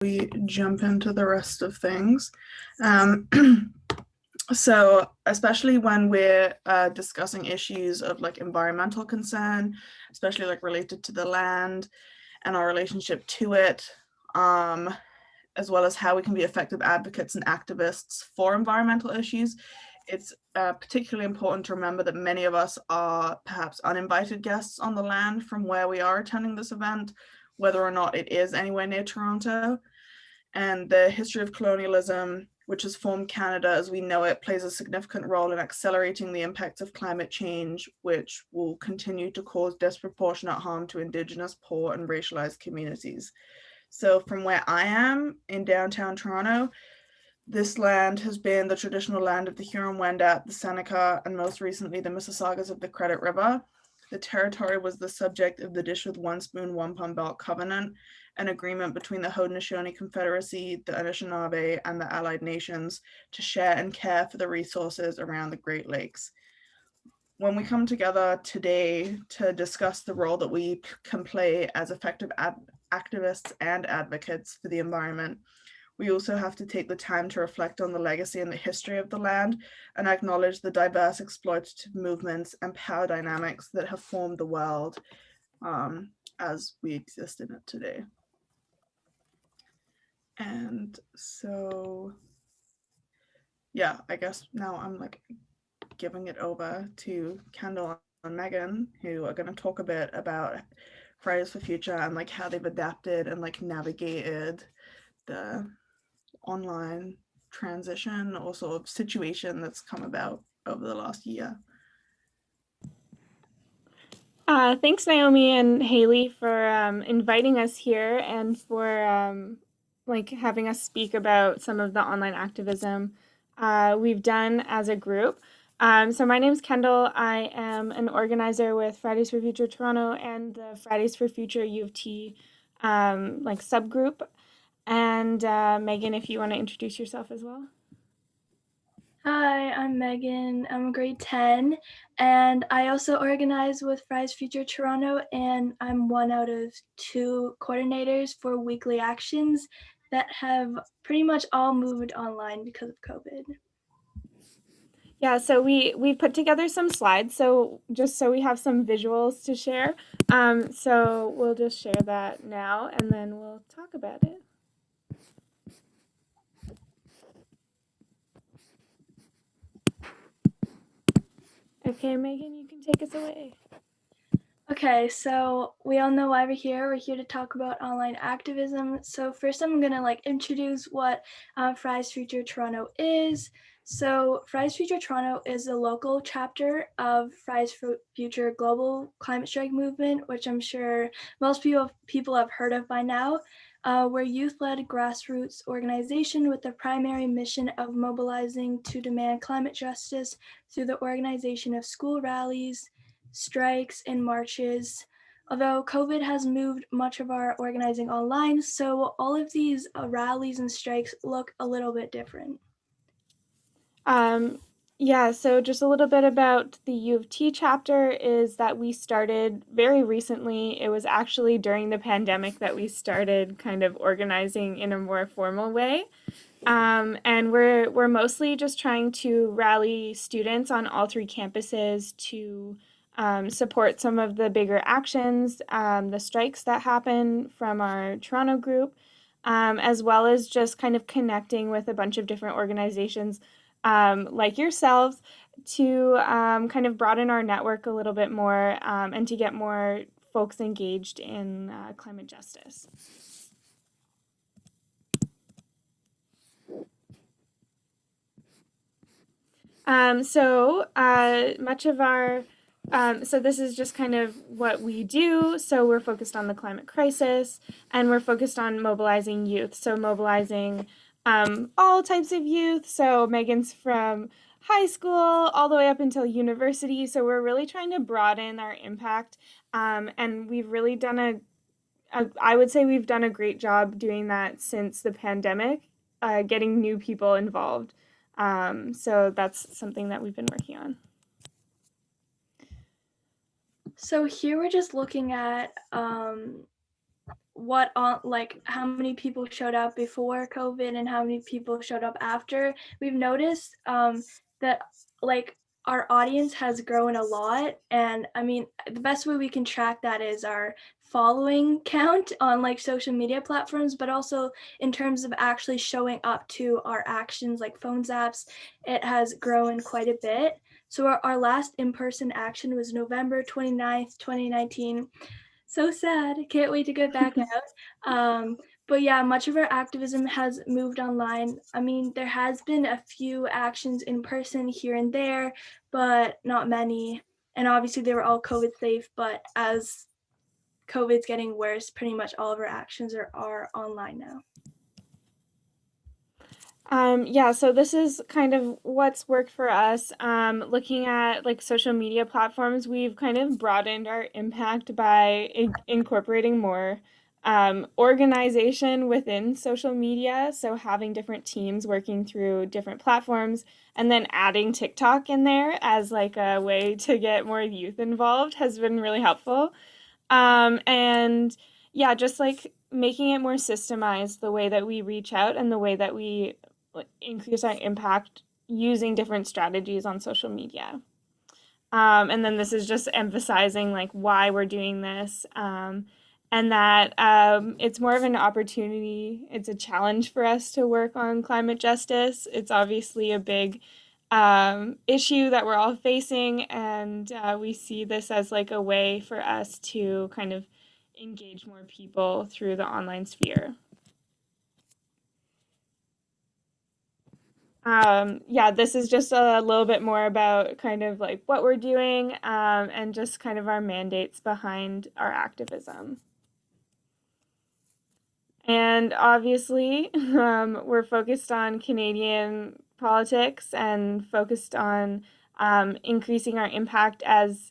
we jump into the rest of things. Um, so especially when we're discussing issues of like environmental concern, especially like related to the land and our relationship to it, as well as how we can be effective advocates and activists for environmental issues, it's particularly important to remember that many of us are perhaps uninvited guests on the land from where we are attending this event, whether or not it is anywhere near Toronto. And the history of colonialism, which has formed Canada as we know it, plays a significant role in accelerating the impacts of climate change, which will continue to cause disproportionate harm to Indigenous, poor, and racialized communities. So from where I am in downtown Toronto, this land has been the traditional land of the Huron-Wendat, the Seneca, and most recently the Mississaugas of the Credit River. The territory was the subject of the Dish with One Spoon, One Palm Belt Covenant, an agreement between the Haudenosaunee Confederacy, the Anishinaabe, and the Allied Nations to share and care for the resources around the Great Lakes. When we come together today to discuss the role that we can play as effective activists and advocates for the environment, we also have to take the time to reflect on the legacy and the history of the land and acknowledge the diverse exploitative movements and power dynamics that have formed the world as we exist in it today. And so, yeah, I guess now I'm like giving it over to Kendall and Megan, who are going to talk a bit about Fridays for Future and like how they've adapted and like navigated the online transition or sort of situation that's come about over the last year. Thanks, Naomi and Haley, for inviting us here and for like having us speak about some of the online activism we've done as a group. So my name is Kendall. I am an organizer with Fridays for Future Toronto and the Fridays for Future U of T like subgroup. And Megan, if you want to introduce yourself as well. Hi, I'm Megan. I'm grade 10, and I also organize with Fridays Future Toronto, and I'm one out of two coordinators for weekly actions that have pretty much all moved online because of COVID. Yeah, so we put together some slides, so just so we have some visuals to share. So we'll just share that now, and then we'll talk about it. Okay, Megan, you can take us away. Okay, so we all know why we're here. We're here to talk about online activism. So first I'm gonna introduce what Fridays Future Toronto is. So Fridays Future Toronto is a local chapter of Fridays for Future Global Climate Strike Movement, which I'm sure most people have heard of by now. We're a youth-led grassroots organization with the primary mission of mobilizing to demand climate justice through the organization of school rallies, strikes, and marches. Although COVID has moved much of our organizing online, so all of these rallies and strikes look a little bit different. Yeah, so just a little bit about the U of T chapter is that we started very recently. It was actually during the pandemic that we started kind of organizing in a more formal way. And we're mostly just trying to rally students on all three campuses to support some of the bigger actions, the strikes that happen from our Toronto group, as well as just kind of connecting with a bunch of different organizations like yourselves to kind of broaden our network a little bit more and to get more folks engaged in climate justice. Much of our so this is just kind of what we do. So we're focused on the climate crisis and we're focused on mobilizing youth. So mobilizing all types of youth. So Megan's from high school all the way up until university. So we're really trying to broaden our impact. And we've really done I would say we've done a great job doing that since the pandemic, getting new people involved. So that's something that we've been working on. So here we're just looking at what on like how many people showed up before COVID and how many people showed up after, we've noticed that like our audience has grown a lot. And I mean, the best way we can track that is our following count on like social media platforms, but also in terms of actually showing up to our actions like phone zaps, it has grown quite a bit. So our last in-person action was November 29th, 2019. So sad. Can't wait to get back out. But yeah, much of our activism has moved online. I mean, there has been a few actions in person here and there, but not many. And obviously they were all COVID safe, but as COVID's getting worse, pretty much all of our actions are online now. Yeah, so this is kind of what's worked for us. Looking at like social media platforms, we've kind of broadened our impact by incorporating more organization within social media. So having different teams working through different platforms and then adding TikTok in there as like a way to get more youth involved has been really helpful. And yeah, just like making it more systemized, the way that we reach out and the way that we increase our impact using different strategies on social media. And then this is just emphasizing like why we're doing this, and that it's more of an opportunity. It's a challenge for us to work on climate justice. It's obviously a big issue that we're all facing, and we see this as like a way for us to kind of engage more people through the online sphere. Yeah, this is just a little bit more about kind of like what we're doing, and just kind of our mandates behind our activism. And obviously, we're focused on Canadian politics and focused on increasing our impact as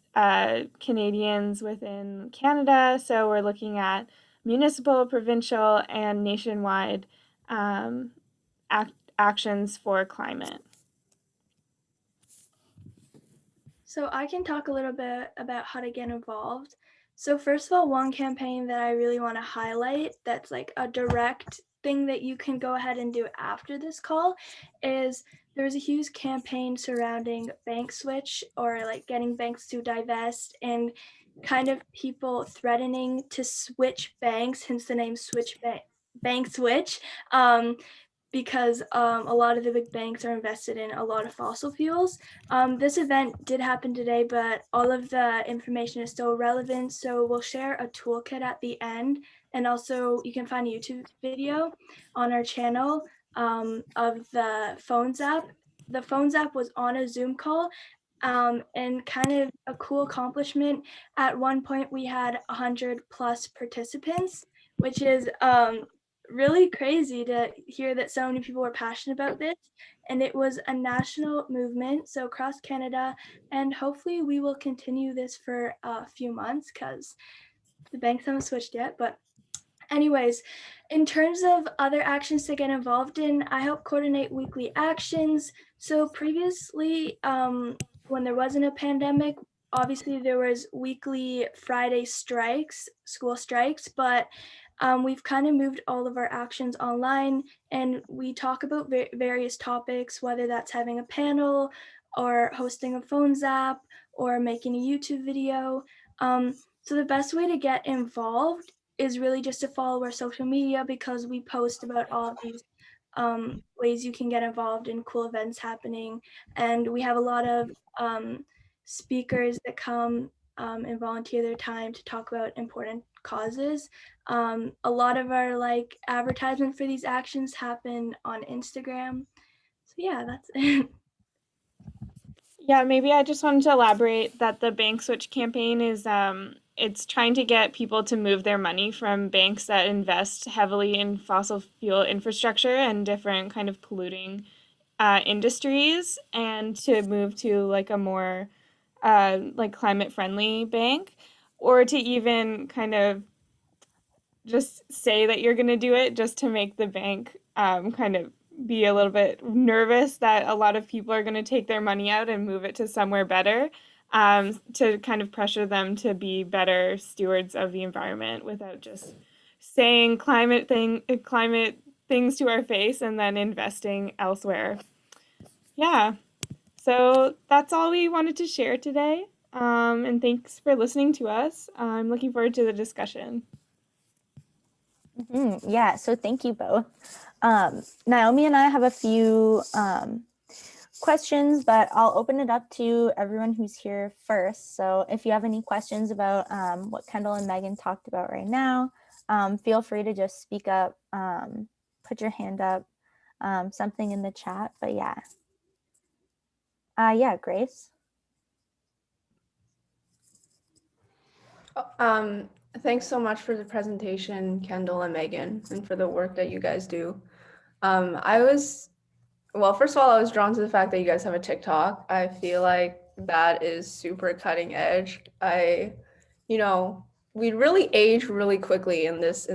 Canadians within Canada. So we're looking at municipal, provincial, and nationwide actions for climate. So I can talk a little bit about how to get involved. So first of all, one campaign that I really want to highlight that's like a direct thing that you can go ahead and do after this call is there was a huge campaign surrounding bank switch, or like getting banks to divest, and kind of people threatening to switch banks, hence the name bank switch. Because a lot of the big banks are invested in a lot of fossil fuels. This event did happen today, but all of the information is still relevant. So we'll share a toolkit at the end. And also you can find a YouTube video on our channel of the Phones app. The Phones app was on a Zoom call, and kind of a cool accomplishment. At one point we had 100+ participants, which is really crazy to hear that so many people were passionate about this. And it was a national movement, so across Canada, and hopefully we will continue this for a few months because the banks haven't switched yet. But anyways, in terms of other actions to get involved in, I help coordinate weekly actions. So previously, when there wasn't a pandemic, obviously there was weekly Friday strikes, school strikes, but we've kind of moved all of our actions online, and we talk about various topics, whether that's having a panel or hosting a phone zap or making a YouTube video. So the best way to get involved is really just to follow our social media, because we post about all of these ways you can get involved in cool events happening. And we have a lot of speakers that come and volunteer their time to talk about important causes. A lot of our like advertisement for these actions happen on Instagram. So yeah, that's it. Yeah, maybe I just wanted to elaborate that the bank switch campaign is it's trying to get people to move their money from banks that invest heavily in fossil fuel infrastructure and different kind of polluting industries, and to move to like a more like climate friendly bank, or to even kind of just say that you're going to do it just to make the bank kind of be a little bit nervous that a lot of people are going to take their money out and move it to somewhere better, to kind of pressure them to be better stewards of the environment without just saying climate things to our face and then investing elsewhere. Yeah. So that's all we wanted to share today. And thanks for listening to us. I'm looking forward to the discussion. Yeah, so thank you both. Naomi and I have a few questions, but I'll open it up to everyone who's here first. So if you have any questions about what Kendall and Megan talked about right now, feel free to just speak up, put your hand up, something in the chat. But yeah. Yeah, Grace. Thanks so much for the presentation, Kendall and Megan, and for the work that you guys do. Well, first of all, I was drawn to the fact that you guys have a TikTok. I feel like that is super cutting edge. We really age really quickly in this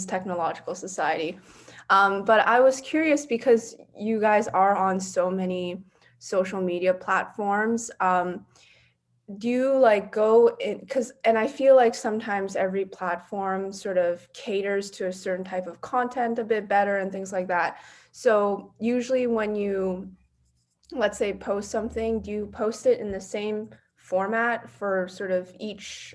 technological society. But I was curious because you guys are on so many social media platforms. Do you like go in, and I feel like sometimes every platform sort of caters to a certain type of content a bit better and things like that. So usually when you, let's say, post something, do you post it in the same format for sort of each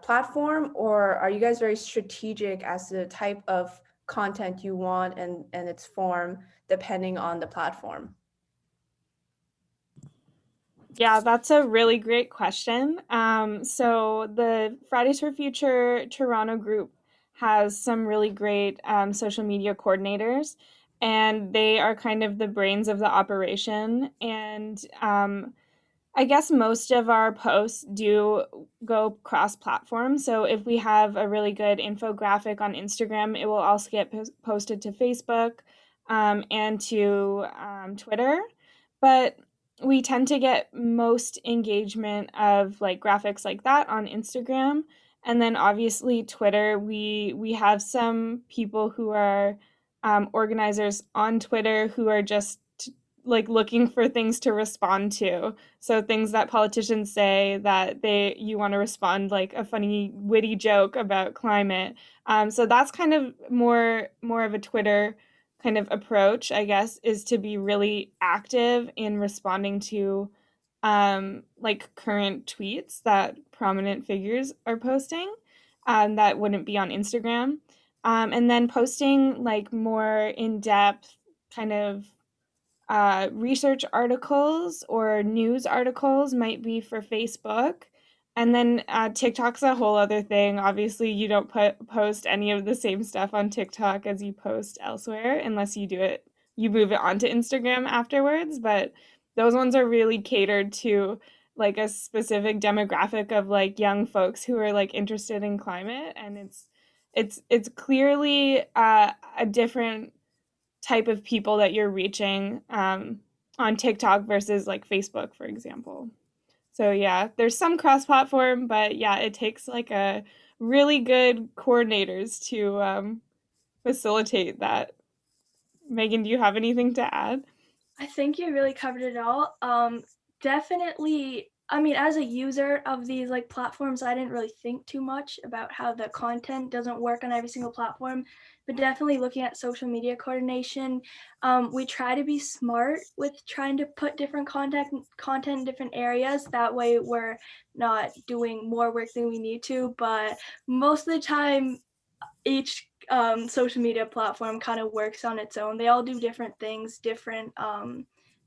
platform, or are you guys very strategic as to the type of content you want and its form depending on the platform? Yeah, that's a really great question. So the Fridays for Future Toronto group has some really great social media coordinators, and they are kind of the brains of the operation. And I guess most of our posts do go cross-platform. So if we have a really good infographic on Instagram, it will also get posted to Facebook and to Twitter. But we tend to get most engagement of like graphics like that on Instagram. And then obviously Twitter, we have some people who are organizers on Twitter who are just like looking for things to respond to. So things that politicians say that you want to respond like a funny witty joke about climate. So that's kind of more of a Twitter kind of approach, I guess, is to be really active in responding to like current tweets that prominent figures are posting that wouldn't be on Instagram. And then posting like more in-depth kind of research articles or news articles might be for Facebook. And then TikTok's a whole other thing. Obviously, you don't post any of the same stuff on TikTok as you post elsewhere unless you move it onto Instagram afterwards. But those ones are really catered to like a specific demographic of like young folks who are like interested in climate. And it's clearly a different type of people that you're reaching on TikTok versus like Facebook, for example. So yeah, there's some cross-platform, but yeah, it takes like a really good coordinators to facilitate that. Megan, do you have anything to add? I think you really covered it all. Definitely, I mean, as a user of these like platforms, I didn't really think too much about how the content doesn't work on every single platform, but definitely looking at social media coordination, we try to be smart with trying to put different content in different areas. That way we're not doing more work than we need to, but most of the time, each social media platform kind of works on its own. They all do different things, different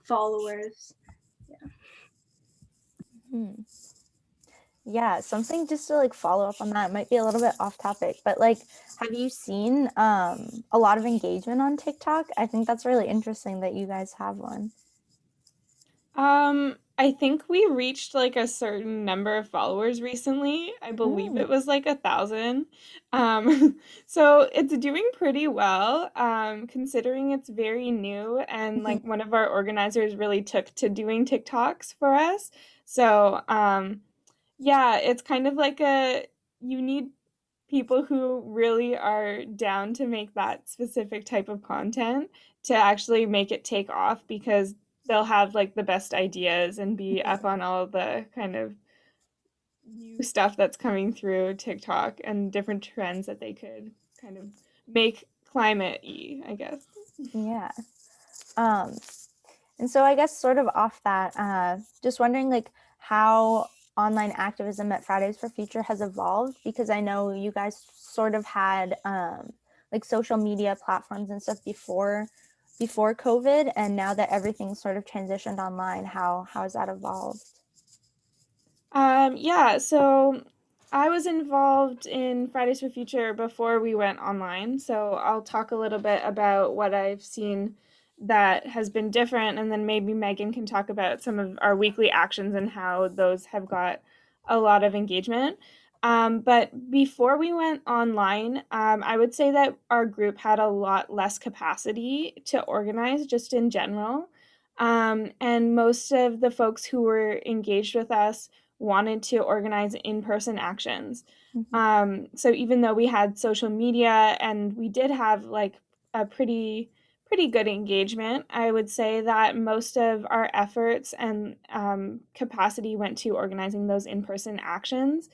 followers. Yeah, something just to like follow up on that, it might be a little bit off topic, but like, have you seen a lot of engagement on TikTok? I think that's really interesting that you guys have one. I think we reached like a certain number of followers recently. I believe it was like 1,000. So it's doing pretty well, considering it's very new and like one of our organizers really took to doing TikToks for us. So, yeah, it's kind of like you need people who really are down to make that specific type of content to actually make it take off because they'll have like the best ideas and be up on all the kind of new stuff that's coming through TikTok and different trends that they could kind of make climate-y, I guess. Yeah. And so I guess sort of off that, just wondering like how online activism at Fridays for Future has evolved, because I know you guys sort of had like social media platforms and stuff before COVID, and now that everything's sort of transitioned online, how has that evolved? Yeah, so I was involved in Fridays for Future before we went online. So I'll talk a little bit about what I've seen that has been different, and then maybe Megan can talk about some of our weekly actions and how those have got a lot of engagement. But before we went online, I would say that our group had a lot less capacity to organize just in general. And most of the folks who were engaged with us wanted to organize in-person actions. So even though we had social media and we did have like a pretty good engagement, I would say that most of our efforts and capacity went to organizing those in-person actions.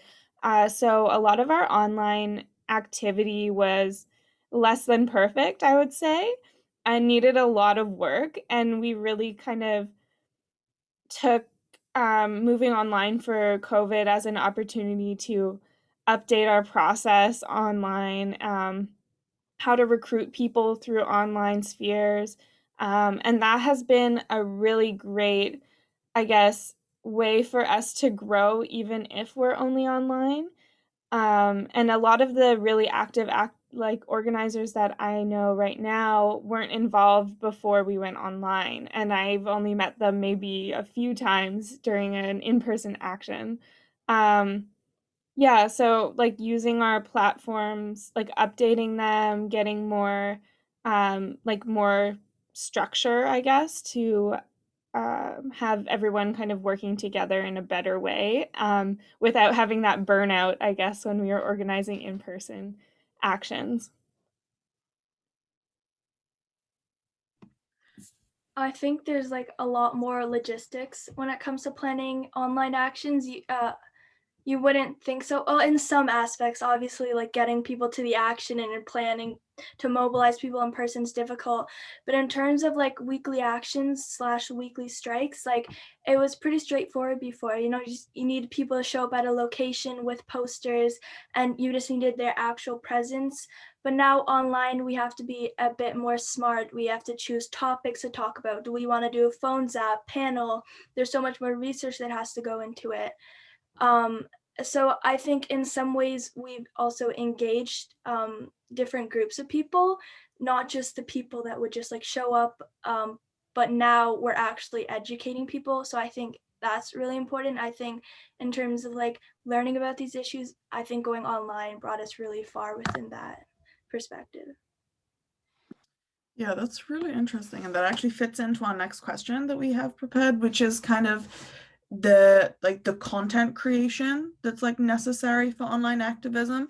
So a lot of our online activity was less than perfect, I would say, and needed a lot of work. And we really kind of took moving online for COVID as an opportunity to update our process online, how to recruit people through online spheres. And that has been a really great, I guess, way for us to grow, even if we're only online. And a lot of the really active like organizers that I know right now weren't involved before we went online, and I've only met them maybe a few times during an in-person action. Um, yeah, so like using our platforms, like updating them, getting more like more structure, I guess, to have everyone kind of working together in a better way, without having that burnout, I guess, when we were organizing in-person actions. I think there's like a lot more logistics when it comes to planning online actions. You wouldn't think so. Oh, in some aspects, obviously, like getting people to the action and planning to mobilize people in person is difficult. But in terms of like weekly actions slash weekly strikes, like it was pretty straightforward before. You need people to show up at a location with posters, and you just needed their actual presence. But now online, we have to be a bit more smart. We have to choose topics to talk about. Do we want to do a phone zap panel? There's so much more research that has to go into it. So I think in some ways we've also engaged different groups of people, not just the people that would just like show up, but now we're actually educating people. So I think that's really important. I think in terms of like learning about these issues, I think going online brought us really far within that perspective. Yeah, that's really interesting. And that actually fits into our next question that we have prepared, which is kind of the content creation that's like necessary for online activism.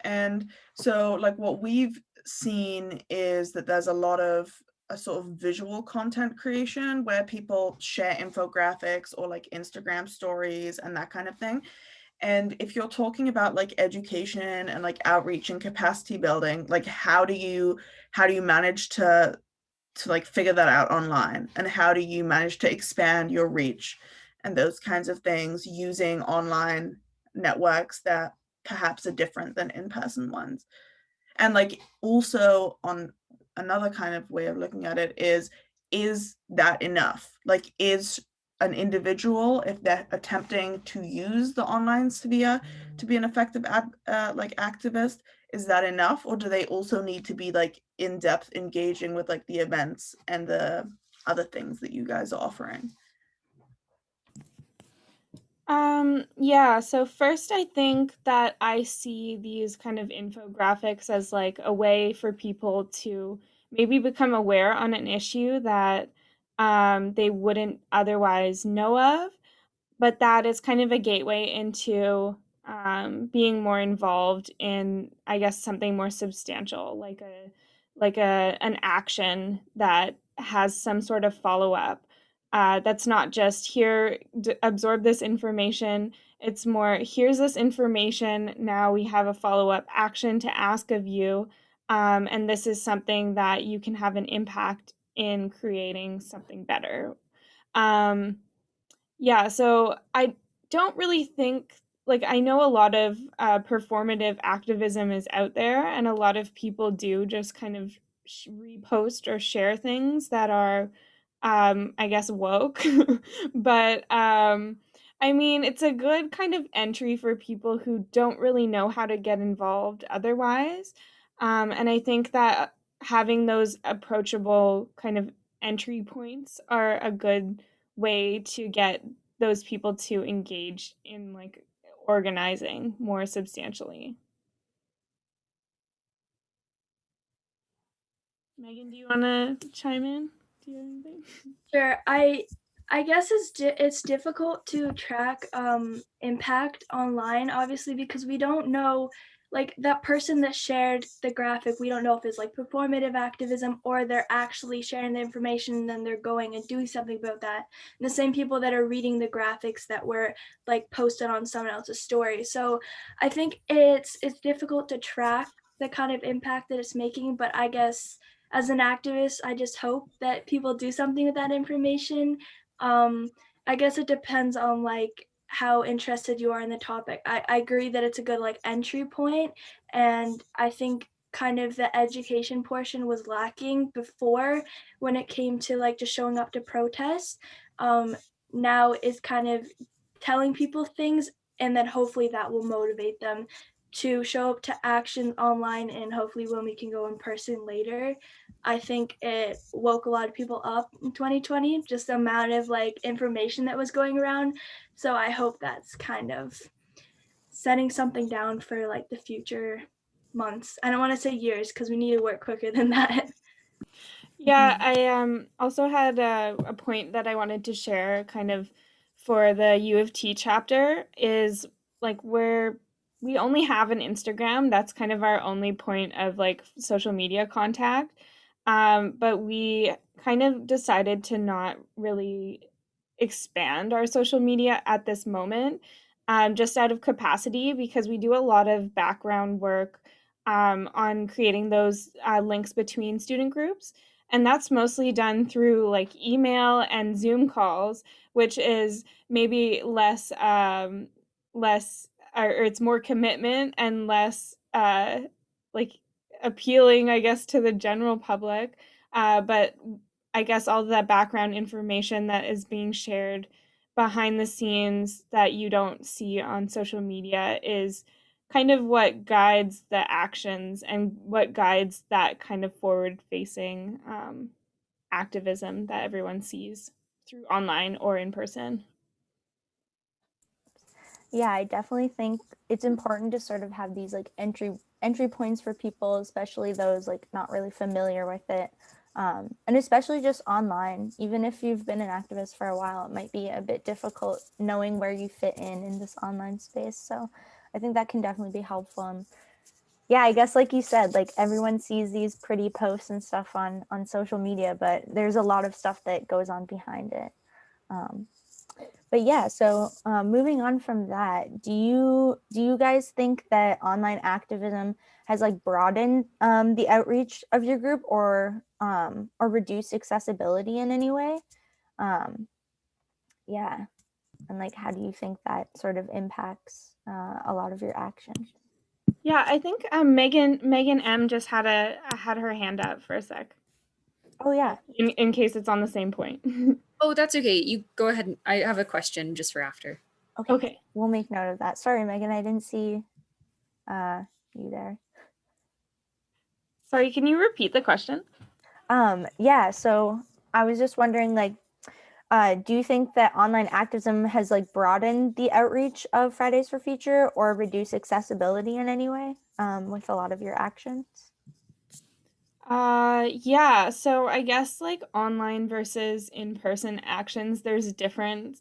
And so like what we've seen is that there's a lot of a sort of visual content creation where people share infographics or like Instagram stories and that kind of thing. And if you're talking about like education and like outreach and capacity building, like how do you manage to like figure that out online, and how do you manage to expand your reach and those kinds of things using online networks that perhaps are different than in-person ones? And like also on another kind of way of looking at it is that enough? Like is an individual, if they're attempting to use the online sphere to be an effective like activist, is that enough, or do they also need to be like in depth engaging with like the events and the other things that you guys are offering? Yeah, so first I think that I see these kind of infographics as like a way for people to maybe become aware on an issue that they wouldn't otherwise know of, but that is kind of a gateway into being more involved in, I guess, something more substantial, like an action that has some sort of follow up. That's not just here, absorb this information. It's more, here's this information. Now we have a follow-up action to ask of you. And this is something that you can have an impact in creating something better. Yeah, so I don't really think, like, I know a lot of performative activism is out there, and a lot of people do just kind of repost or share things that are, I guess, woke. But I mean, it's a good kind of entry for people who don't really know how to get involved otherwise. And I think that having those approachable kind of entry points are a good way to get those people to engage in like organizing more substantially. Megan, do you want to chime in? Do you have anything? Sure. I guess it's difficult to track impact online, obviously, because we don't know, like, that person that shared the graphic, we don't know if it's like performative activism or they're actually sharing the information and then they're going and doing something about that. And the same people that are reading the graphics that were like posted on someone else's story. So I think it's difficult to track the kind of impact that it's making, but I guess as an activist, I just hope that people do something with that information. I guess it depends on like how interested you are in the topic. I agree that it's a good like entry point, and I think kind of the education portion was lacking before when it came to like just showing up to protest. Now is kind of telling people things, and then hopefully that will motivate them to show up to action online, and hopefully when we can go in person later. I think it woke a lot of people up in 2020, just the amount of like information that was going around. So I hope that's kind of setting something down for like the future months. I don't want to say years because we need to work quicker than that. Yeah, I also had a point that I wanted to share kind of for the U of T chapter is like where we only have an Instagram. That's kind of our only point of like social media contact. But we kind of decided to not really expand our social media at this moment, just out of capacity because we do a lot of background work on creating those links between student groups. And that's mostly done through like email and Zoom calls, which is maybe less, or it's more commitment and less like appealing, I guess, to the general public. But I guess all of that background information that is being shared behind the scenes that you don't see on social media is kind of what guides the actions and what guides that kind of forward facing activism that everyone sees through online or in person. Yeah, I definitely think it's important to sort of have these like entry points for people, especially those like not really familiar with it. And especially just online, even if you've been an activist for a while, it might be a bit difficult knowing where you fit in this online space. So I think that can definitely be helpful. And yeah, I guess like you said, like everyone sees these pretty posts and stuff on social media, but there's a lot of stuff that goes on behind it. But yeah, so moving on from that, do you guys think that online activism has like broadened the outreach of your group or reduced accessibility in any way? Yeah, and like how do you think that sort of impacts a lot of your actions? Yeah, I think Megan M just had her hand up for a sec. Oh yeah. In case it's on the same point. Oh, that's okay. You go ahead. I have a question just for after. Okay. We'll make note of that. Sorry, Megan, I didn't see you there. Sorry, can you repeat the question? Yeah, so I was just wondering, like, do you think that online activism has like broadened the outreach of Fridays for Future or reduced accessibility in any way with a lot of your actions? Yeah, so I guess like online versus in-person actions, there's different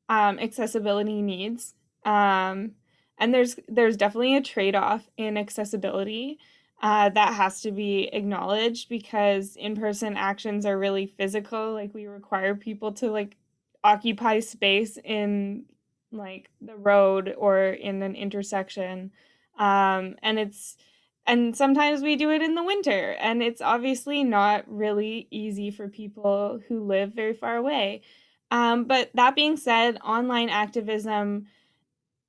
accessibility needs. And there's definitely a trade-off in accessibility. that has to be acknowledged, because in-person actions are really physical. Like, we require people to like occupy space in like the road or in an intersection. And sometimes we do it in the winter, and it's obviously not really easy for people who live very far away. But that being said, online activism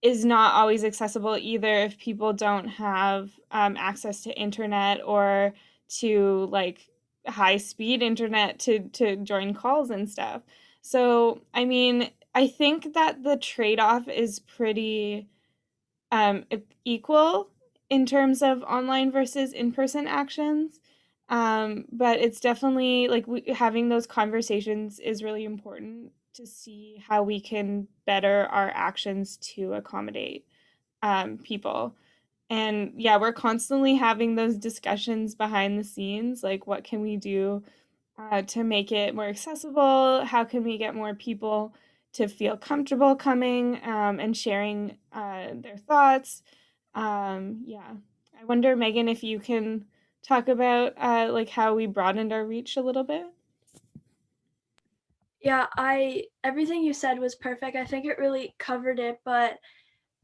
is not always accessible either if people don't have access to internet or to like high speed internet to join calls and stuff. So, I mean, I think that the trade-off is pretty equal in terms of online versus in-person actions. But it's definitely like having those conversations is really important to see how we can better our actions to accommodate people. And yeah, we're constantly having those discussions behind the scenes, like what can we do to make it more accessible? How can we get more people to feel comfortable coming and sharing their thoughts? Yeah, I wonder, Megan, if you can talk about like how we broadened our reach a little bit. Yeah, everything you said was perfect. I think it really covered it, but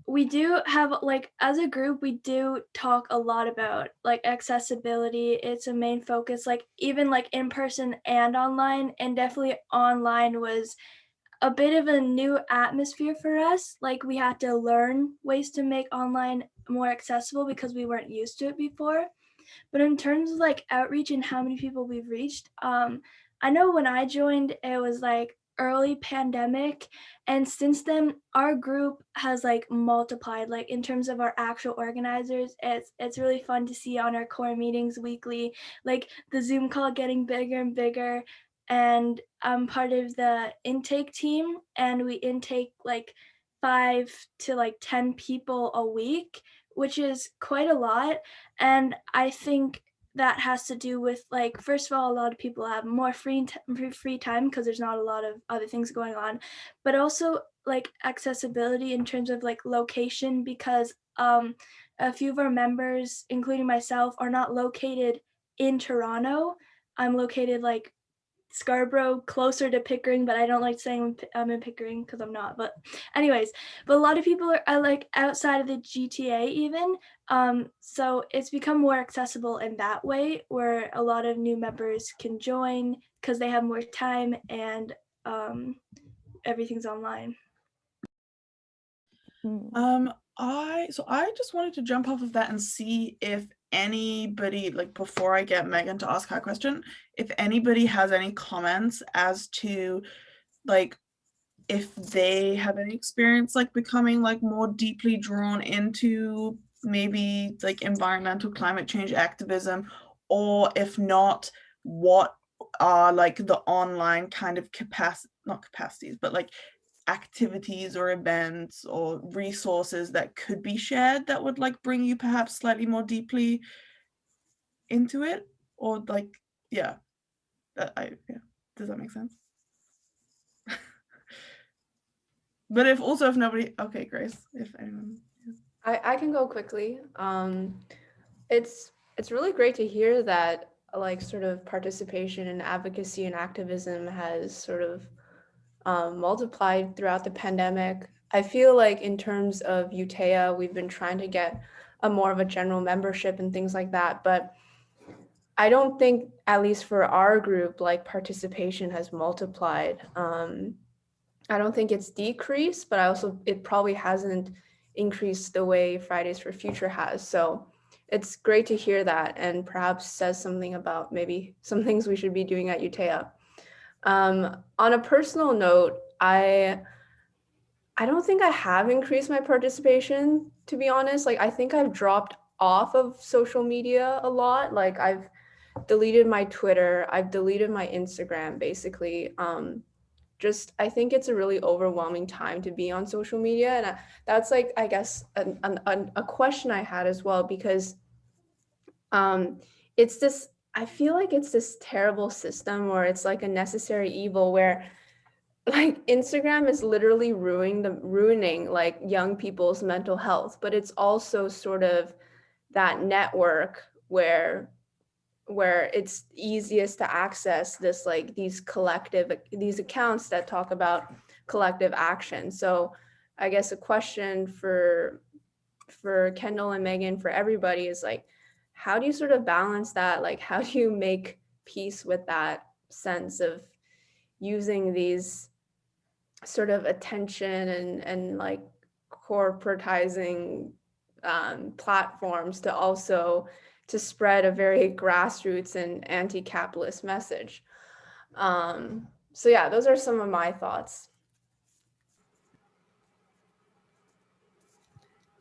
we do have, like, as a group, we do talk a lot about like accessibility. It's a main focus, like even like in person and online, and definitely online was a bit of a new atmosphere for us. Like, we had to learn ways to make online more accessible because we weren't used to it before. But in terms of like outreach and how many people we've reached, I know when I joined, it was like early pandemic, and since then our group has like multiplied. Like, in terms of our actual organizers, it's really fun to see on our core meetings weekly, like the Zoom call getting bigger and bigger. And I'm part of the intake team, and we intake like 5 to 10 people a week, which is quite a lot. And I think that has to do with, like, first of all, a lot of people have more free time because there's not a lot of other things going on, but also like accessibility in terms of like location, because a few of our members, including myself, are not located in Toronto. I'm located like Scarborough, closer to Pickering, but I don't like saying I'm in Pickering because I'm not. But anyways, but a lot of people are like outside of the GTA even. So it's become more accessible in that way, where a lot of new members can join because they have more time, and everything's online. I just wanted to jump off of that and see if anybody, like, before I get Megan to ask her question, if anybody has any comments as to like if they have any experience like becoming like more deeply drawn into maybe like environmental climate change activism, or if not, what are like the online kind of not capacities, but like activities or events or resources that could be shared that would like bring you perhaps slightly more deeply into it, or like, yeah, does that make sense? But if nobody, okay, Grace, if anyone. I can go quickly. It's really great to hear that like sort of participation and advocacy and activism has sort of multiplied throughout the pandemic. I feel like in terms of UTEA, we've been trying to get a more of a general membership and things like that, but I don't think, at least for our group, like participation has multiplied. I don't think it's decreased, but it probably hasn't increased the way Fridays for Future has. So it's great to hear that, and perhaps says something about maybe some things we should be doing at UTEA. On a personal note, I don't think I have increased my participation, to be honest. Like, I think I've dropped off of social media a lot. Like, I've deleted my Twitter, I've deleted my Instagram, basically. I think it's a really overwhelming time to be on social media. And that's like, I guess, a question I had as well, because I feel like it's this terrible system where it's like a necessary evil where like Instagram is literally ruining like young people's mental health, but it's also sort of that network where it's easiest to access this, like these accounts that talk about collective action. So I guess a question for Kendall and Megan, for everybody, is like, how do you sort of balance that? Like, how do you make peace with that sense of using these sort of attention and like corporatizing platforms to also to spread a very grassroots and anti-capitalist message? So yeah, those are some of my thoughts.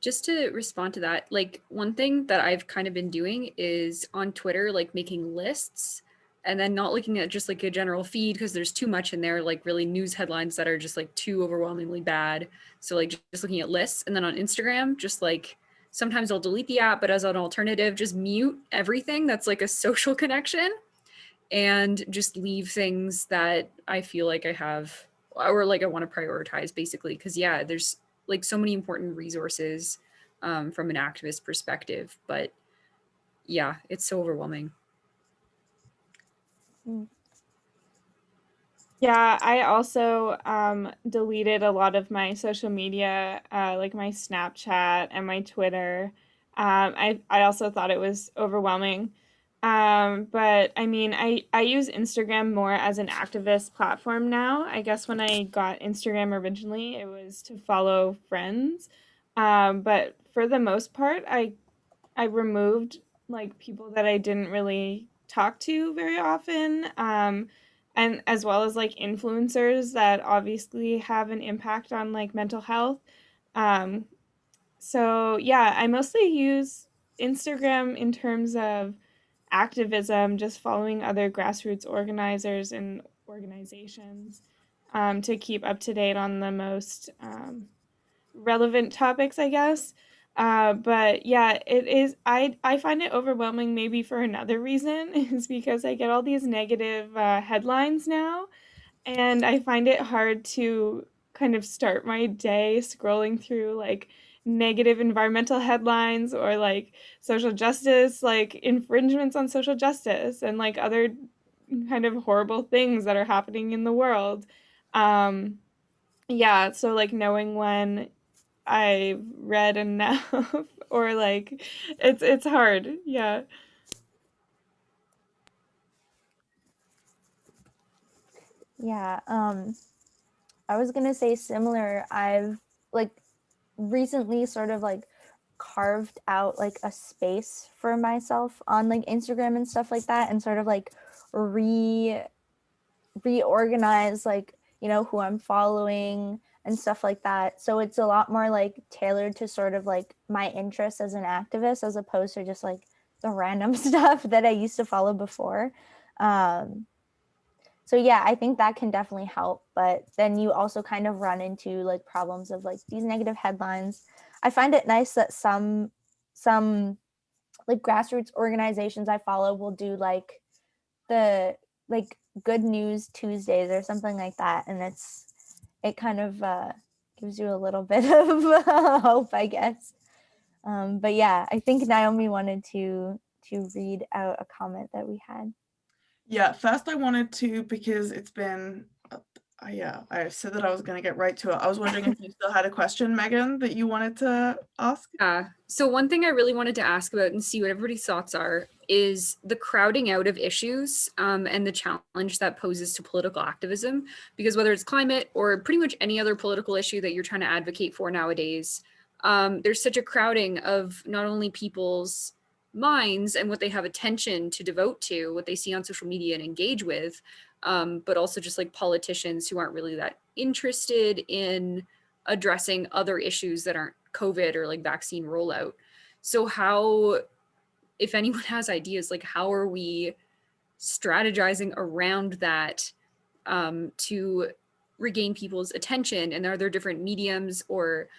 Just to respond to that, like one thing that I've kind of been doing is on Twitter, like making lists and then not looking at just like a general feed because there's too much in there, like really news headlines that are just like too overwhelmingly bad. So like just looking at lists. And then on Instagram, just like sometimes I'll delete the app, but as an alternative, just mute everything that's like a social connection and just leave things that I feel like I have or like I want to prioritize, basically. Because yeah, there's like so many important resources from an activist perspective, but yeah, it's so overwhelming. Yeah, I also deleted a lot of my social media, like my Snapchat and my Twitter. I also thought it was overwhelming. But I mean, I use Instagram more as an activist platform now. I guess when I got Instagram originally, it was to follow friends. But for the most part, I removed like people that I didn't really talk to very often. And as well as like influencers that obviously have an impact on like mental health. Um, so yeah, I mostly use Instagram in terms of activism, just following other grassroots organizers and organizations to keep up to date on the most relevant topics, I guess. But yeah, it is. I find it overwhelming. Maybe for another reason is because I get all these negative headlines now, and I find it hard to kind of start my day scrolling through like negative environmental headlines or like social justice, like infringements on social justice, and like other kind of horrible things that are happening in the world. Um, yeah, so like knowing when I've read enough or like it's hard. Yeah. Yeah, I was gonna say similar. I've like recently sort of like carved out like a space for myself on like Instagram and stuff like that, and sort of like reorganize like, you know, who I'm following and stuff like that. So it's a lot more like tailored to sort of like my interests as an activist, as opposed to just like the random stuff that I used to follow before. So yeah, I think that can definitely help, but then you also kind of run into like problems of like these negative headlines. I find it nice that some like grassroots organizations I follow will do like the like Good News Tuesdays or something like that, and it kind of gives you a little bit of hope, I guess. But yeah, I think Naomi wanted to read out a comment that we had. Yeah, first I wanted to, because it's been, yeah, I said that I was going to get right to it. I was wondering if you still had a question, Megan, that you wanted to ask? So one thing I really wanted to ask about and see what everybody's thoughts are is the crowding out of issues and the challenge that poses to political activism. Because whether it's climate or pretty much any other political issue that you're trying to advocate for nowadays, there's such a crowding of not only people's minds and what they have attention to devote to, what they see on social media and engage with, but also just like politicians who aren't really that interested in addressing other issues that aren't COVID or like vaccine rollout. So how, if anyone has ideas, like how are we strategizing around that to regain people's attention? And are there different mediums or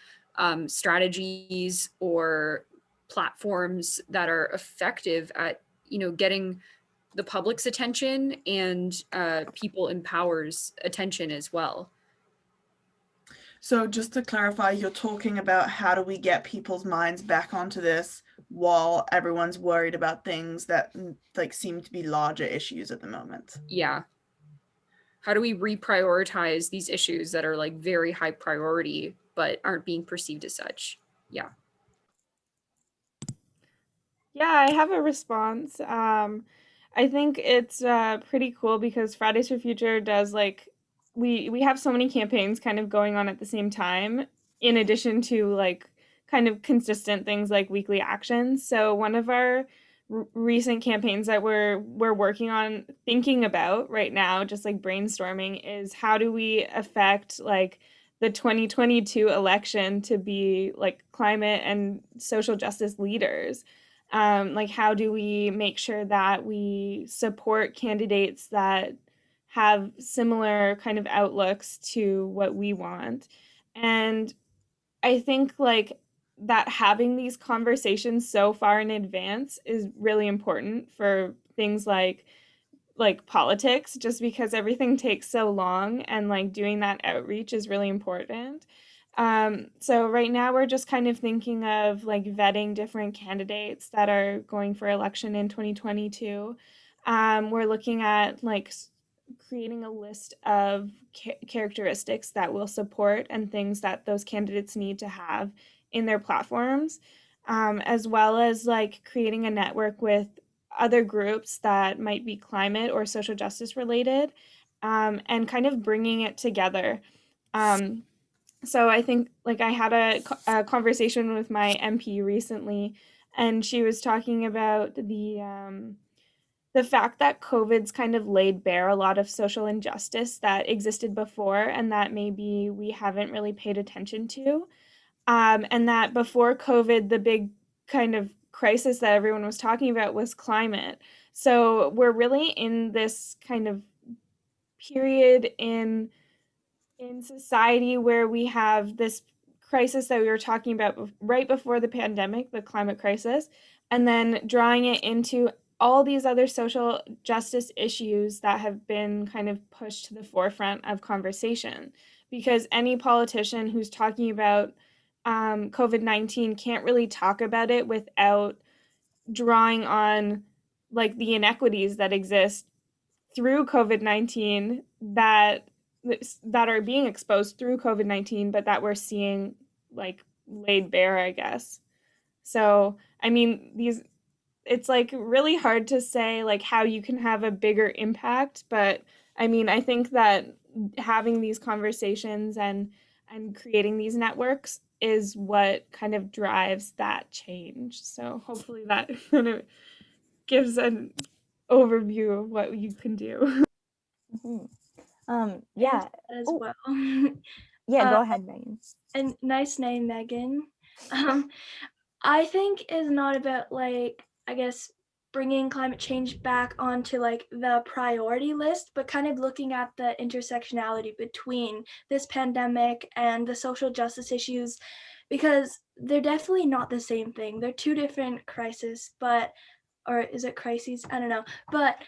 strategies or platforms that are effective at, you know, getting the public's attention and people in power's attention as well? So just to clarify, you're talking about how do we get people's minds back onto this while everyone's worried about things that like seem to be larger issues at the moment. Yeah. How do we reprioritize these issues that are like very high priority but aren't being perceived as such? Yeah. Yeah, I have a response. I think it's pretty cool because Fridays for Future does like we have so many campaigns kind of going on at the same time, in addition to like kind of consistent things like weekly actions. So one of our recent campaigns that we're working on thinking about right now, just like brainstorming, is how do we affect like the 2022 election to be like climate and social justice leaders. Like, how do we make sure that we support candidates that have similar kind of outlooks to what we want? And I think like that having these conversations so far in advance is really important for things like politics, just because everything takes so long, and like doing that outreach is really important. So right now we're just kind of thinking of like vetting different candidates that are going for election in 2022. We're looking at like creating a list of characteristics that will support and things that those candidates need to have in their platforms, as well as like creating a network with other groups that might be climate or social justice related, and kind of bringing it together. So I think like I had a conversation with my MP recently, and she was talking about the fact that COVID's kind of laid bare a lot of social injustice that existed before, and that maybe we haven't really paid attention to. And that before COVID, the big kind of crisis that everyone was talking about was climate. So we're really in this kind of period in society where we have this crisis that we were talking about right before the pandemic, the climate crisis, and then drawing it into all these other social justice issues that have been kind of pushed to the forefront of conversation. Because any politician who's talking about COVID-19 can't really talk about it without drawing on like the inequities that exist through COVID-19, that are being exposed through COVID-19, but that we're seeing like laid bare, I guess. So, I mean, it's like really hard to say like how you can have a bigger impact, but I mean, I think that having these conversations and creating these networks is what kind of drives that change. So hopefully that kind of gives an overview of what you can do. Mhm. And Yeah. as Oh, well. yeah, Uh, go ahead, Megan. and nice name, Megan. I think is not about like, I guess, bringing climate change back onto like the priority list, but kind of looking at the intersectionality between this pandemic and the social justice issues, because they're definitely not the same thing. They're two different crises, but or is it crises? I don't know. But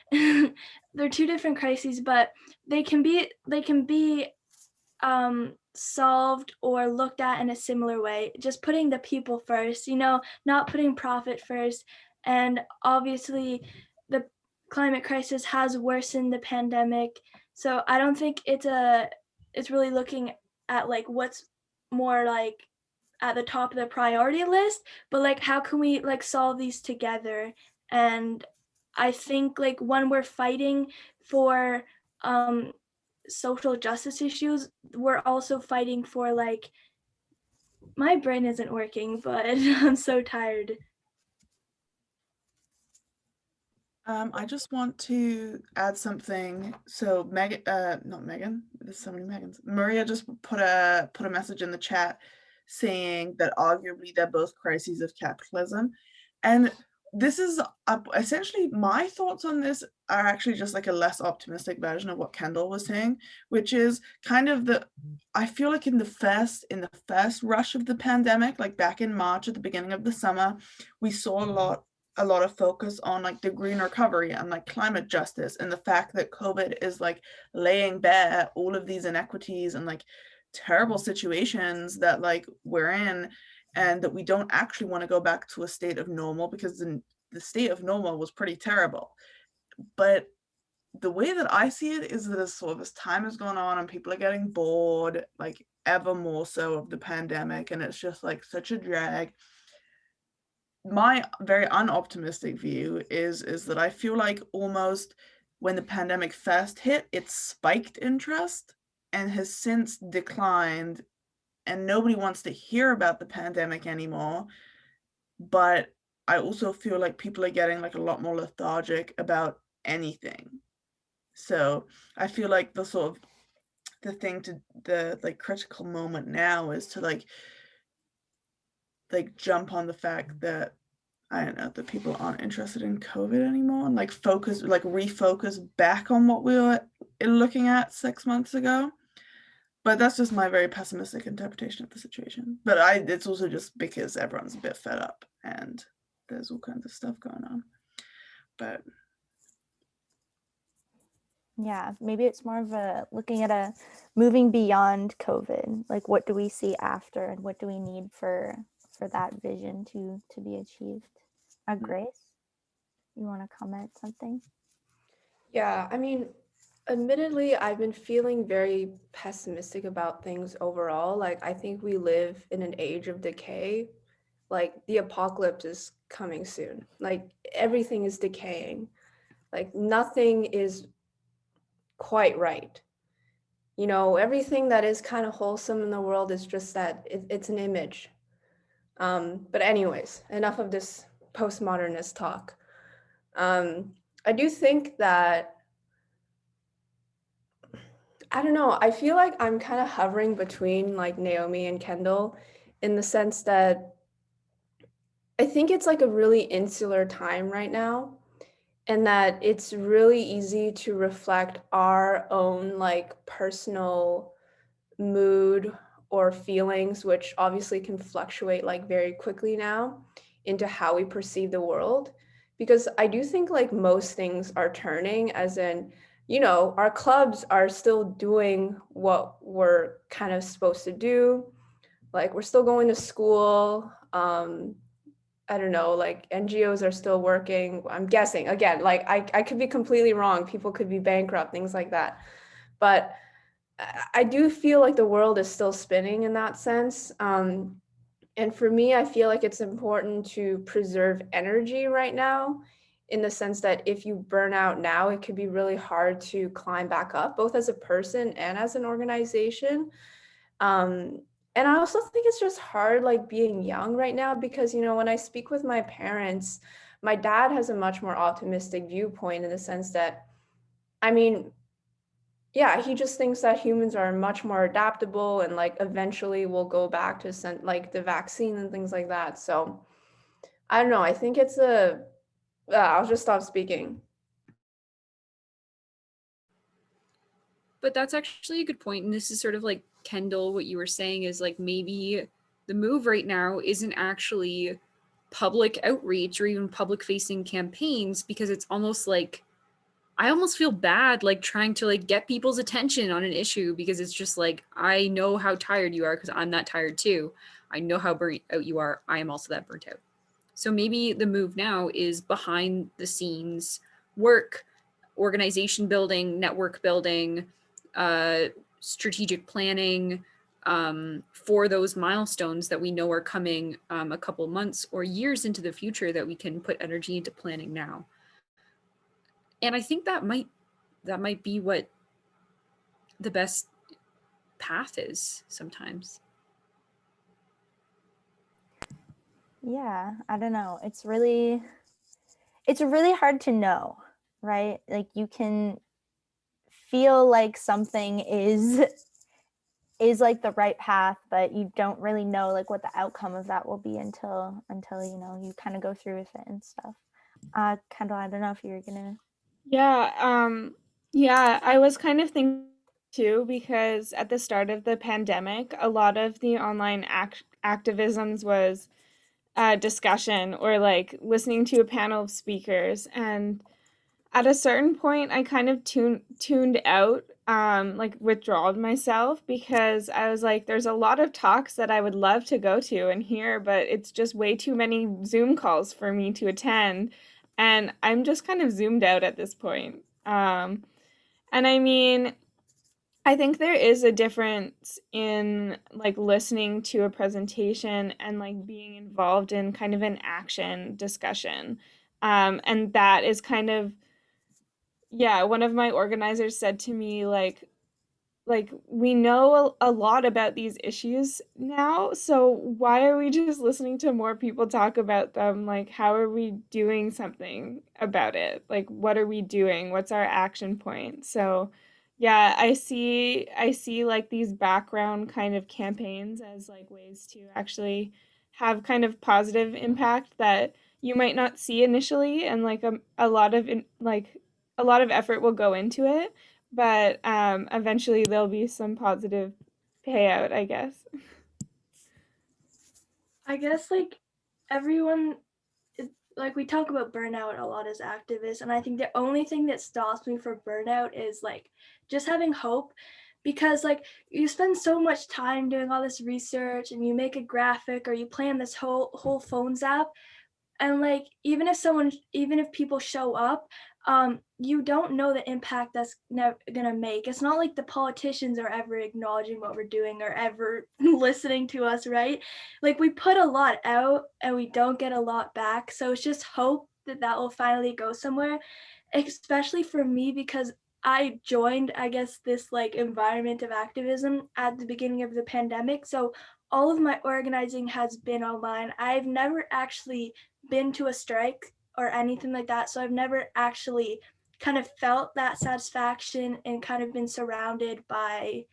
they're two different crises, but they can be solved or looked at in a similar way, just putting the people first, not putting profit first. And obviously the climate crisis has worsened the pandemic, so I don't think it's really looking at like what's more like at the top of the priority list, but like how can we like solve these together. And I think like when we're fighting for social justice issues, we're also fighting for like, my brain isn't working, but I'm so tired. I just want to add something. So Megan, not Megan, there's so many Megans. Maria just put a message in the chat saying that arguably they're both crises of capitalism. And this is essentially my thoughts on this are actually just like a less optimistic version of what Kendall was saying, which is kind of I feel like in the first rush of the pandemic, like back in March at the beginning of the summer, we saw a lot of focus on like the green recovery and like climate justice, and the fact that COVID is like laying bare all of these inequities and like terrible situations that like we're in. and that we don't actually want to go back to a state of normal, because the state of normal was pretty terrible. But the way that I see it is that as sort of as time has gone on and people are getting bored, like ever more so, of the pandemic, and it's just like such a drag. My very unoptimistic view is that I feel like almost when the pandemic first hit, it spiked interest and has since declined, and nobody wants to hear about the pandemic anymore. But I also feel like people are getting like a lot more lethargic about anything. So I feel like the sort of the like critical moment now is to like jump on the fact that, I don't know, that people aren't interested in COVID anymore, and like refocus back on what we were looking at 6 months ago. But that's just my very pessimistic interpretation of the situation. But it's also just because everyone's a bit fed up and there's all kinds of stuff going on. But Yeah, maybe it's more of a looking at a moving beyond COVID. Like, what do we see after, and what do we need for that vision to be achieved? Grace, you want to comment something? Yeah, I mean, admittedly, I've been feeling very pessimistic about things overall. Like, I think we live in an age of decay. Like, the apocalypse is coming soon. Like, everything is decaying. Like, nothing is quite right. You know, everything that is kind of wholesome in the world is just that it's an image. But anyways, enough of this postmodernist talk. I do think that, I don't know, I feel like I'm kind of hovering between like Naomi and Kendall, in the sense that I think it's like a really insular time right now, and that it's really easy to reflect our own like personal mood or feelings, which obviously can fluctuate like very quickly now, into how we perceive the world. Because I do think like most things are turning, as in, you know, our clubs are still doing what we're kind of supposed to do. Like, we're still going to school. I don't know, like NGOs are still working. I'm guessing, again, like I could be completely wrong. People could be bankrupt, things like that. But I do feel like the world is still spinning in that sense. And for me, I feel like it's important to preserve energy right now, in the sense that if you burn out now, it could be really hard to climb back up, both as a person and as an organization. And I also think it's just hard, like being young right now, because, you know, when I speak with my parents, my dad has a much more optimistic viewpoint, in the sense that, I mean, yeah, he just thinks that humans are much more adaptable, and like eventually we'll go back to like the vaccine and things like that. So I don't know. I think it's I'll just stop speaking. But that's actually a good point. And this is sort of like, Kendall, what you were saying is like, maybe the move right now isn't actually public outreach or even public facing campaigns, because it's almost like, I almost feel bad like trying to like get people's attention on an issue, because it's just like, I know how tired you are, because I'm that tired too. I know how burnt out you are. I am also that burnt out. So maybe the move now is behind the scenes work, organization building, network building, strategic planning, for those milestones that we know are coming a couple months or years into the future, that we can put energy into planning now. And I think that might be what the best path is sometimes. Yeah, I don't know. It's really hard to know, right? Like, you can feel like something is like the right path, but you don't really know like what the outcome of that will be until you know, you kind of go through with it and stuff. Kendall, I don't know if you're gonna. Yeah, I was kind of thinking too, because at the start of the pandemic, a lot of the online activisms was discussion, or like listening to a panel of speakers. And at a certain point, I kind of tuned out, like withdrawed myself because I was like, there's a lot of talks that I would love to go to and hear, but it's just way too many Zoom calls for me to attend. And I'm just kind of zoomed out at this point. And I mean, I think there is a difference in like listening to a presentation and like being involved in kind of an action discussion. And that is kind of, yeah, one of my organizers said to me, like we know a lot about these issues now, so why are we just listening to more people talk about them? Like, how are we doing something about it? Like, what are we doing? What's our action point? So, yeah, I see like these background kind of campaigns as like ways to actually have kind of positive impact that you might not see initially, and like a lot of like a lot of effort will go into it, but eventually there'll be some positive payout, I guess. I guess like everyone, like we talk about burnout a lot as activists, and I think the only thing that stops me from burnout is like just having hope, because like you spend so much time doing all this research and you make a graphic or you plan this whole phones app, and like even if people show up, you don't know the impact that's gonna make. It's not like the politicians are ever acknowledging what we're doing or ever listening to us, right? Like we put a lot out and we don't get a lot back, so it's just hope that that will finally go somewhere, especially for me because I joined, I guess, this like environment of activism at the beginning of the pandemic. So all of my organizing has been online. I've never actually been to a strike or anything like that. So I've never actually kind of felt that satisfaction and kind of been surrounded by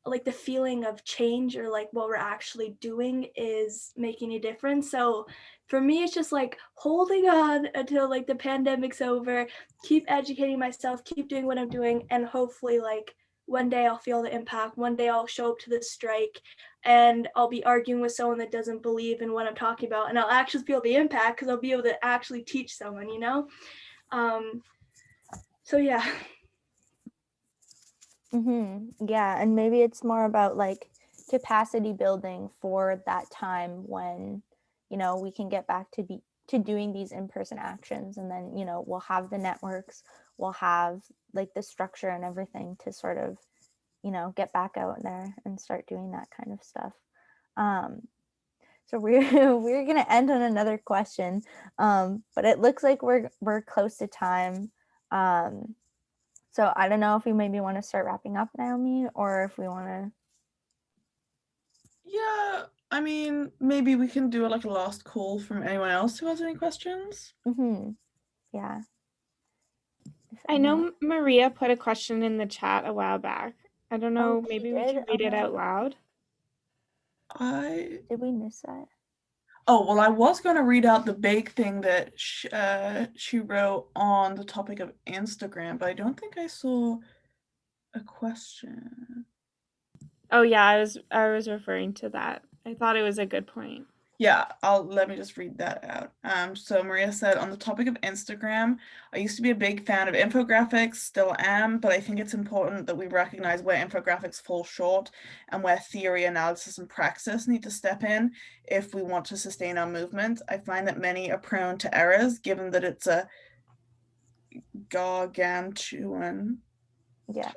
like the feeling of change or like what we're actually doing is making a difference. So for me, it's just like holding on until like the pandemic's over, keep educating myself, keep doing what I'm doing, and hopefully like one day I'll feel the impact. One day I'll show up to the strike and I'll be arguing with someone that doesn't believe in what I'm talking about, and I'll actually feel the impact because I'll be able to actually teach someone, you know? So yeah. Yeah, and maybe it's more about like capacity building for that time when, you know, we can get back to doing these in-person actions, and then, you know, we'll have the networks, we'll have like the structure and everything to sort of, you know, get back out there and start doing that kind of stuff. So we're we're gonna end on another question, but it looks like we're close to time. So I don't know if we maybe want to start wrapping up, Naomi, or if we want to. Yeah, I mean, maybe we can do like a last call from anyone else who has any questions. Yeah. I know Maria put a question in the chat a while back. I don't know, maybe we can read it out loud. Did we miss that? Oh, well, I was going to read out the big thing that she wrote on the topic of Instagram, but I don't think I saw a question. Oh yeah, I was referring to that. I thought it was a good point. Yeah, let me just read that out. So Maria said, on the topic of Instagram, I used to be a big fan of infographics, still am, but I think it's important that we recognize where infographics fall short and where theory, analysis, and praxis need to step in if we want to sustain our movement. I find that many are prone to errors, given that it's a gargantuan task,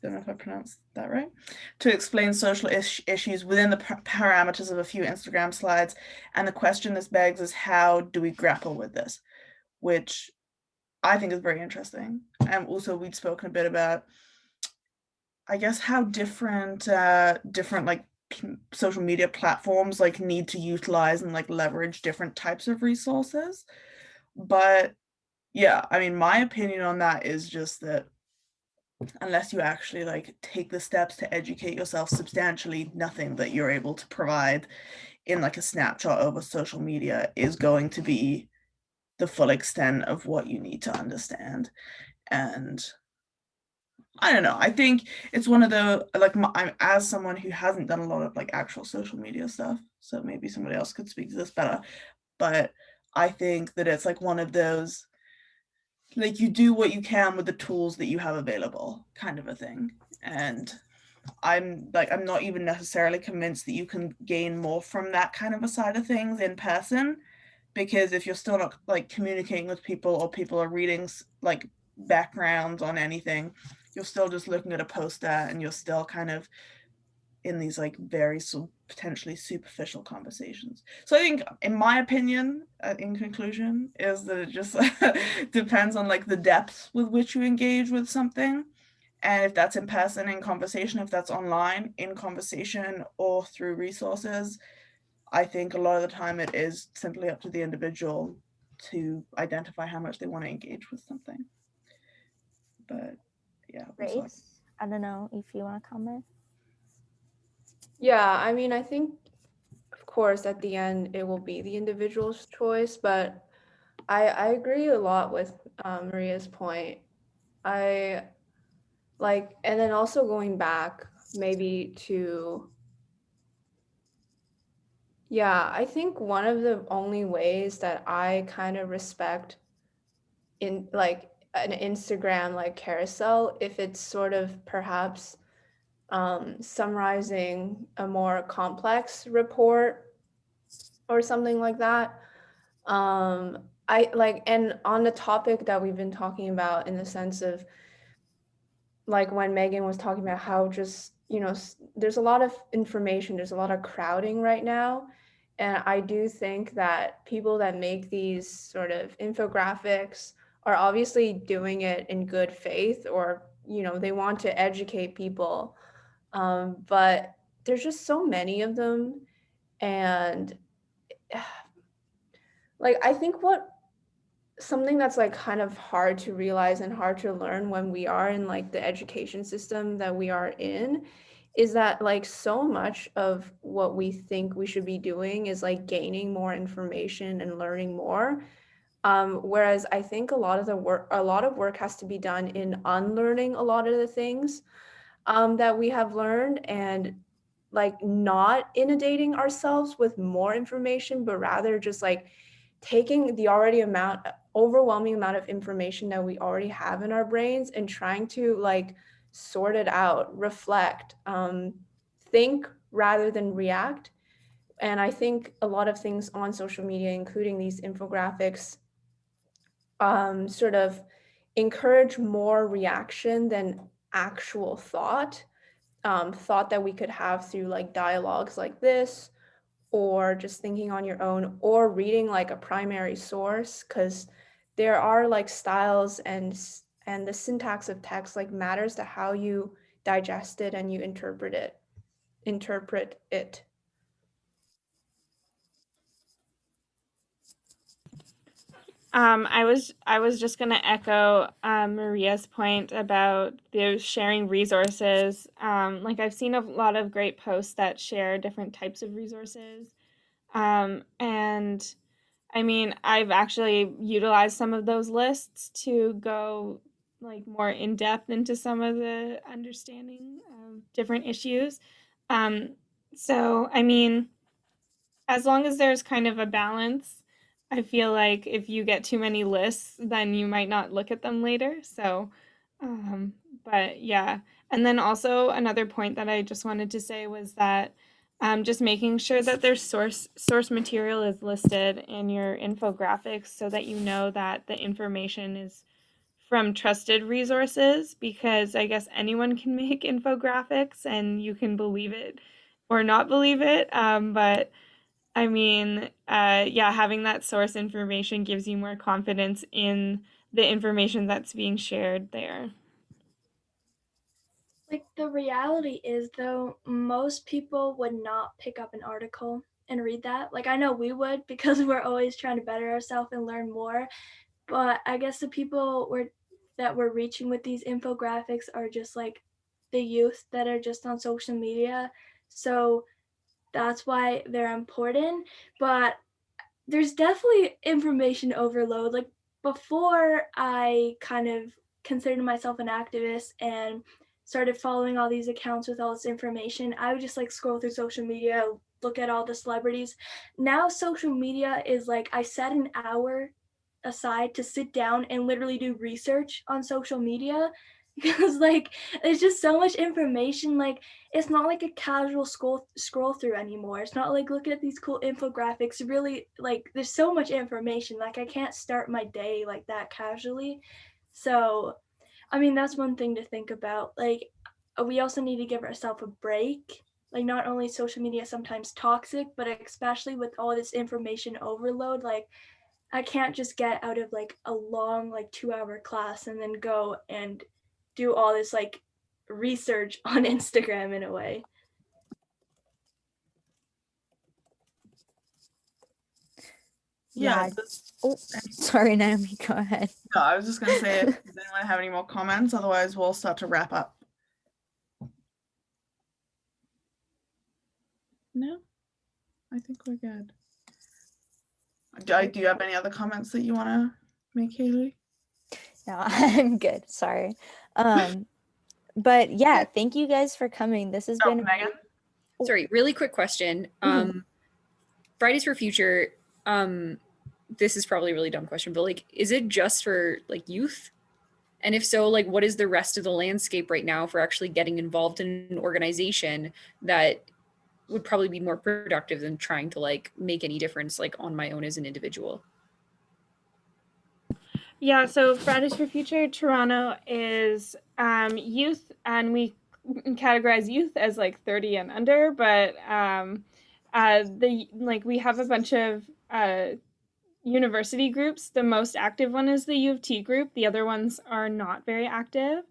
don't know if I pronounced that right, to explain social issues within the parameters of a few Instagram slides. And the question this begs is, how do we grapple with this? Which I think is very interesting. And also we'd spoken a bit about, I guess, how different like social media platforms like need to utilize and like leverage different types of resources. But yeah, I mean, my opinion on that is just that unless you actually like take the steps to educate yourself substantially, nothing that you're able to provide in like a snapshot over social media is going to be the full extent of what you need to understand. And I don't know, I think it's one of the like I'm as someone who hasn't done a lot of like actual social media stuff, so maybe somebody else could speak to this better, but I think that it's like one of those like you do what you can with the tools that you have available, kind of a thing. And I'm not even necessarily convinced that you can gain more from that kind of a side of things in person, because if you're still not like communicating with people, or people are reading like backgrounds on anything, you're still just looking at a poster, and you're still kind of in these like very potentially superficial conversations. So I think, in my opinion, in conclusion, is that it just depends on like the depth with which you engage with something. And if that's in person in conversation, if that's online in conversation, or through resources, I think a lot of the time it is simply up to the individual to identify how much they want to engage with something. But yeah. Grace, I don't know if you want to comment. Yeah, I mean, I think, of course, at the end, it will be the individual's choice, but I agree a lot with Maria's point. I like, and then also going back maybe to, yeah, I think one of the only ways that I kind of respect in like an Instagram like carousel, if it's sort of perhaps summarizing a more complex report or something like that. I like, and on the topic that we've been talking about, in the sense of like when Megan was talking about how just, there's a lot of information, there's a lot of crowding right now. And I do think that people that make these sort of infographics are obviously doing it in good faith, or, they want to educate people. But there's just so many of them. And like, I think something that's like kind of hard to realize and hard to learn when we are in like the education system that we are in, is that like so much of what we think we should be doing is like gaining more information and learning more. Whereas I think a lot of work has to be done in unlearning a lot of the things that we have learned, and like not inundating ourselves with more information, but rather just like taking the overwhelming amount of information that we already have in our brains and trying to like sort it out, reflect, think rather than react. And I think a lot of things on social media, including these infographics, sort of encourage more reaction than actual thought that we could have through like dialogues like this, or just thinking on your own, or reading like a primary source, because there are like styles and the syntax of text like matters to how you digest it and you interpret it. I was just gonna echo Maria's point about the sharing resources. Like I've seen a lot of great posts that share different types of resources, and I mean I've actually utilized some of those lists to go like more in depth into some of the understanding of different issues. Um, so I mean, as long as there's kind of a balance, I feel like if you get too many lists, then you might not look at them later. So, um, but yeah. And then also another point that I just wanted to say was that just making sure that there's source material is listed in your infographics so that you know that the information is from trusted resources, because I guess anyone can make infographics and you can believe it or not believe it. But I mean, yeah, having that source information gives you more confidence in the information that's being shared there. Like the reality is though, most people would not pick up an article and read that. Like I know we would, because we're always trying to better ourselves and learn more. But I guess the people that we're reaching with these infographics are just like the youth that are just on social media. So that's why they're important. But there's definitely information overload. Like before I kind of considered myself an activist and started following all these accounts with all this information, I would just like scroll through social media, look at all the celebrities. Now social media is like I set an hour aside to sit down and literally do research on social media because like there's just so much information. Like it's not like a casual scroll through anymore. It's not like looking at these cool infographics. Really, like there's so much information. Like I can't start my day like that casually. So I mean, that's one thing to think about. Like we also need to give ourselves a break. Like not only social media sometimes toxic, but especially with all this information overload, like I can't just get out of like a long like 2-hour class and then go and do all this like research on Instagram in a way. Yeah. Oh, sorry, Naomi, go ahead. No, I was just going to say, does anyone have any more comments? Otherwise, we'll start to wrap up. No, I think we're good. Do you have any other comments that you want to make, Haley? No, I'm good. Sorry. But yeah, thank you guys for coming. This has been Megan. Sorry, really quick question. Fridays for Future, this is probably a really dumb question, but like, is it just for like youth? And if so, like, what is the rest of the landscape right now for actually getting involved in an organization that would probably be more productive than trying to like make any difference like on my own as an individual? Yeah, so Fridays for Future Toronto is youth, and we categorize youth as like 30 and under, but we have a bunch of university groups. The most active one is the U of T group. The other ones are not very active.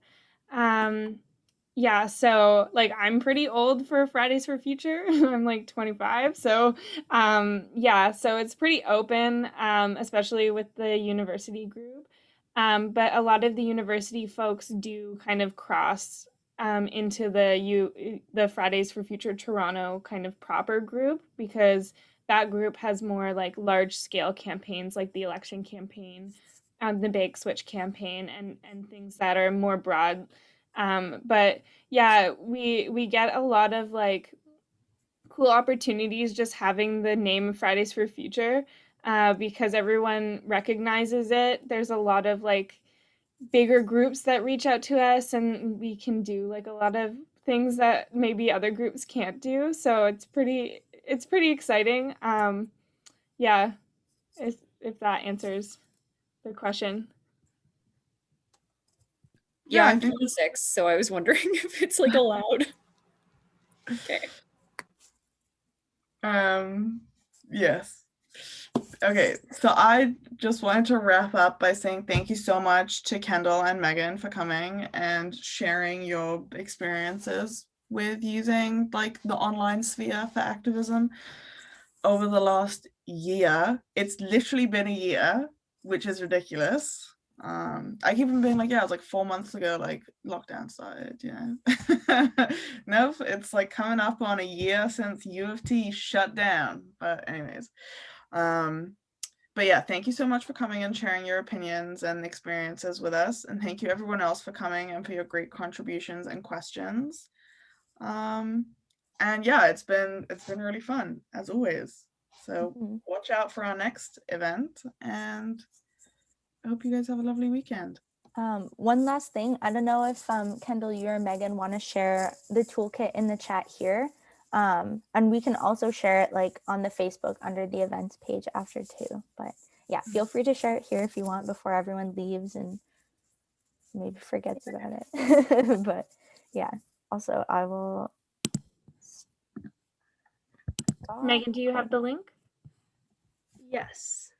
Yeah, so like I'm pretty old for Fridays for Future. I'm like 25. So yeah, so it's pretty open, especially with the university group. But a lot of the university folks do kind of cross into the Fridays for Future Toronto kind of proper group, because that group has more like large scale campaigns like the election campaign, the bake switch campaign, and things that are more broad. But yeah, we get a lot of like cool opportunities just having the name Fridays for Future, because everyone recognizes it. There's a lot of like bigger groups that reach out to us, and we can do like a lot of things that maybe other groups can't do. So it's pretty exciting. Yeah, if that answers the question. Yeah, I I'm think 26, so I was wondering if it's like allowed. Okay. Yes. Okay, so I just wanted to wrap up by saying thank you so much to Kendall and Megan for coming and sharing your experiences with using like the online sphere for activism over the last year. It's literally been a year, which is ridiculous. I keep on being like, yeah, it was like 4 months ago, like lockdown started, you know. Nope, it's like coming up on a year since U of T shut down. But anyways, but yeah, thank you so much for coming and sharing your opinions and experiences with us, and thank you everyone else for coming and for your great contributions and questions. And yeah, it's been really fun as always. So watch out for our next event, and I hope you guys have a lovely weekend. One last thing, I don't know if Kendall, you or Megan want to share the toolkit in the chat here, and we can also share it like on the Facebook under the events page after too. But yeah, feel free to share it here if you want before everyone leaves and maybe forgets about it. But yeah, also I will stop. Megan, do you have the link? Yes.